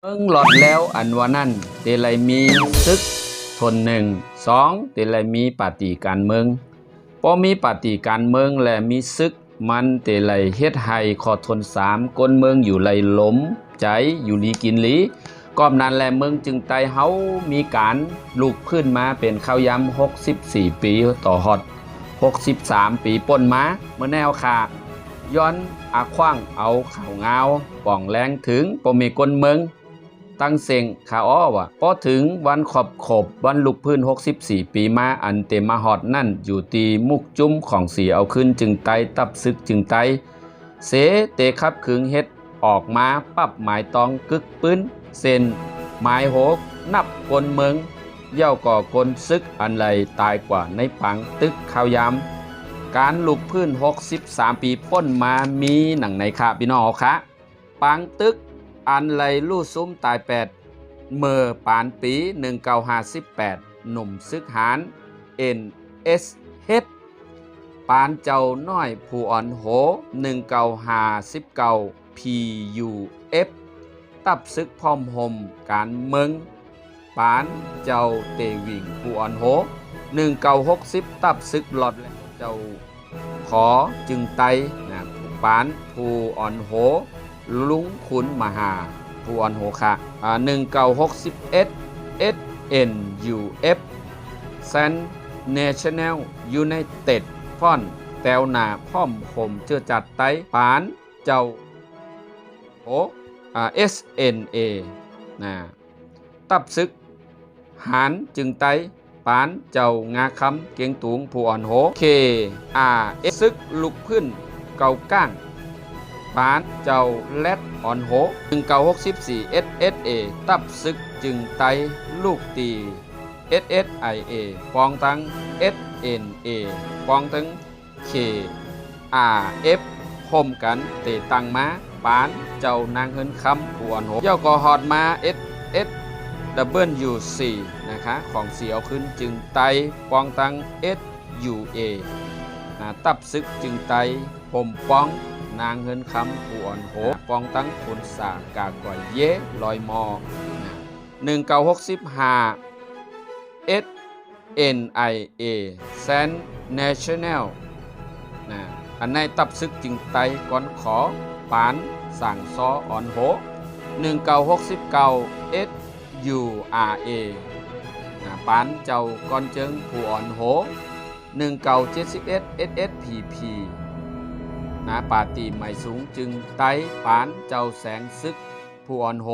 เมืองหลอดแล้วอันว่านั่นเตไลมีซึกทนหนึ่งสองเตไลมีปฏิการเมืองพอมีปฏิการเมืองและมีซึกมันเตไลเฮ็ดให้ขอทนสามก้นเมืองอยู่ไหลหลมใจอยู่ลีกินลีก้อมนั้นแลเมืองจึงไตเฮามีการลุกขึ้นมาเป็นข้าวยำ64 ปีต่อฮอด63 ปีป่นมาเมื่อแนวค่ะย้อนอาขว้างเอาข่าวงาวป่องแรงถึงบ่มีก้นเมืองตั้งเสียงขาอ้อว่าพอถึงวันขบวันลุกพื้น64 ปีมาอันเตมาฮอดนั่นอยู่ตีมุกจุ้มของสีเอาขึ้นจึงไตตับซึกจึงไตเสเตคับขึงเฮ็ดออกมาปับหมายตองกึกปื้นเส้นหมายโหกนับกลเมืองเย่าก่อกลซึกอันไรตายกว่าในปังตึกข้าวยามการลุกพื้น63 ปีป้นมามีหนังในค่ะพี่น้องคะปังตึกอันไรลู่ซุ้มตาย8เมื่อปานปี1958หนุ่มซึกหาร NSH ปานเจ้าน้อยผู้อ่อนโห1959 PUF ตับซึกพร้อมห่มการเมืองปานเจ้าเตวิงผู้อ่อนโห1960ตับซึกหลอดและเจ้าขอจึงไตนะปานผู้อ่อนโหลุงขุนมหาผู้อ่อนโหค่ะ1961 SNUF San National United ฟ่อนแตวหนาพ่อมคมเจือจัดไตปานเจ้าโอSNA นะตับซึกหารจึงไตปานเจ้างาคำเกียงตุงผู้อ่อนโหซึกลุกขึ้นเก่าก้างปานเจ้าแลดอ่อนโห1964 SSA ตับซึกจึงไตลูกตี SSIA ปองตัง SNA ปองตัง KRF พมกันเตตังมาปานเจ้านางเฮินคำผู้อ่อนโหเจ้าก็ฮอดมา SSWC นะคะของเสียวขึ้นจึงไตปองตัง SUA ตับซึกจึงไตผมปองนางเฮินคำผู้อ่อนโหปองตังคนสากากว่าเยลอยมอ1965 SNIA San National อันในตับซึกจึงไตก่อนขอปานสั่งซออ่อนโห1969 SURA ปานเจ้าก่อนเจิงผู้อ่อนโห1971 SSPP ปาตีไม่สูงจึงไตปานเจ้าแสงซึกผู้อ่อนโห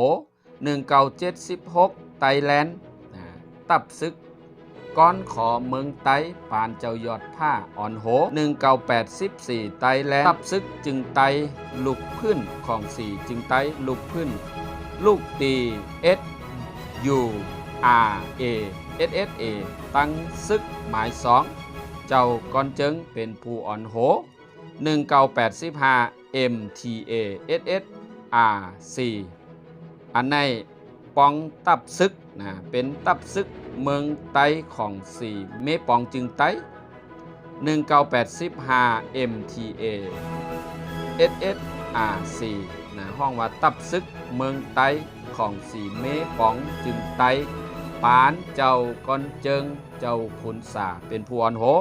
1976 ไตแลนด์ตับซึกก้อนขอเมืองไตปานเจ้ายอดผ้าอ่อนโห1984 ไตแลนด์ตับซึกจึงไตลุกขึ้นของสีจึงไตลุกขึ้นลูกตี SURA SSA ตั้งซึกหมาย2เจ้าก้อนเจิงเป็นผู้อ่อนโห1985 MTA SSRC อันในปองตับซึกเป็นตับซึกเมืองไตของ4เมปองจึงไต1985 MTA SSRC ห้องว่าตับซึกเมืองไตของ4เมปองจึงไตปานเจ้าก้อนเจิงเจ้าขุนสาเป็นผู้อ่อนโห1996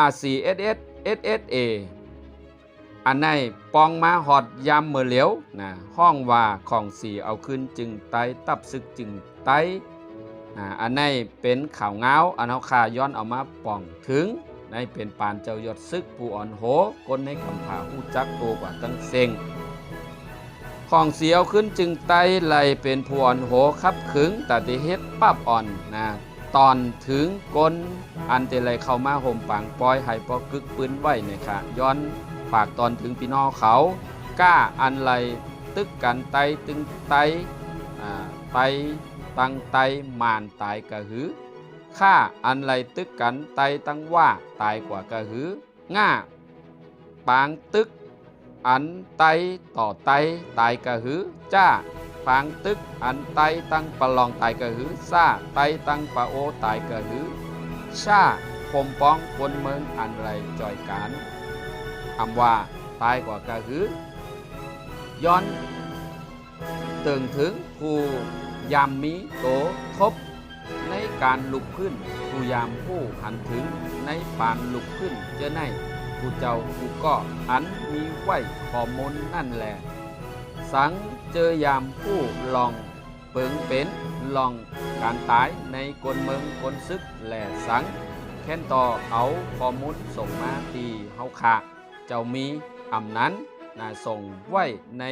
RCSS SSA อันในปองมาหอดยามเมื่อเหลียวห้องว่าของสีเอาขึ้นจึงไตตับซึกจึงไตอันในเป็นข่าวเงาอันเอาคาย้อนเอามาป่องถึงในเป็นปานเจ้ายอดซึกผู้อ่อนโหคนในคำผาหูจักโตกว่าตั้งเซงของเสียวขึ้นจึงไตไหลเป็นผู้อ่อนโหคับขึงแต่ที่เฮ็ดปั๊บอ่อนตอนถึงก้นอันเตไลเข้ามาห่มปังปล่อยให้ปอกึกปืนไว้เนี่ยค่ะย้อนฝากตอนถึงพี่น้องเขาก้าอันไรตึกกันไตตึงไตไตตังไตมานตายกะหือข้าอันไรตึกกันไตตั้งว่าตายกว่ากะหือง่าปางตึกอันไตต่อไตตายกะหือจ้าปางตึกอันไตตั้งปะลองตายกะหือซ่าไตตั้งปะโอตายกะหือชาพมป้องคนเมืองอันไรจอยการคำว่าตายกว่ากะหือย้อน เติงถึงผู้ยามมีโตทบในการลุกขึ้นผู้ยามผู้หันถึงในปานลุกขึ้นเจอในผู้เจ้าผู้ก็อันมีไว้ขอมนนั่นแหละสังเจอยามผู้ลองเปิงเป็นลองการตายในกลเมืองกลซึกแหล่สังแค้นต่อเอาข้อมูลส่งมาตีเฮาค่ะเจ้ามีอำนั้นส่งไว้ใน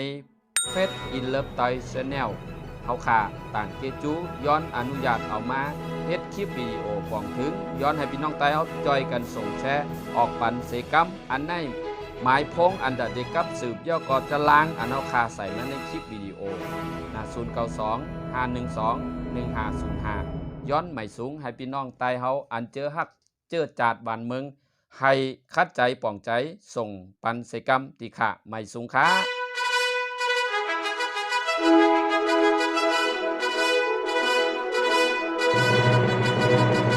เฟซอินเลิฟไตชแนลเฮาค่ะต่างเกจูย้อนอนุญาตเอามาเฮ็ดคลิปวิดีโอปองถึงย้อนให้พี่น้องไต้เฮาจอยกันส่งแชร์ออกปันเสกรรมอันในหมายพงอันดาเด็กกับสืบย่อก็จะล้างอันเอาคาใส่มาในคลิปวิดีโอ092 512 1505ย้อนใหม่สูงให้พี่น้องไต้เฮาอันเจอฮักเจอจาดบ้านเมืองให้คัดใจป่องใจส่งปันเสกรรมติขะใหม่สูงค้า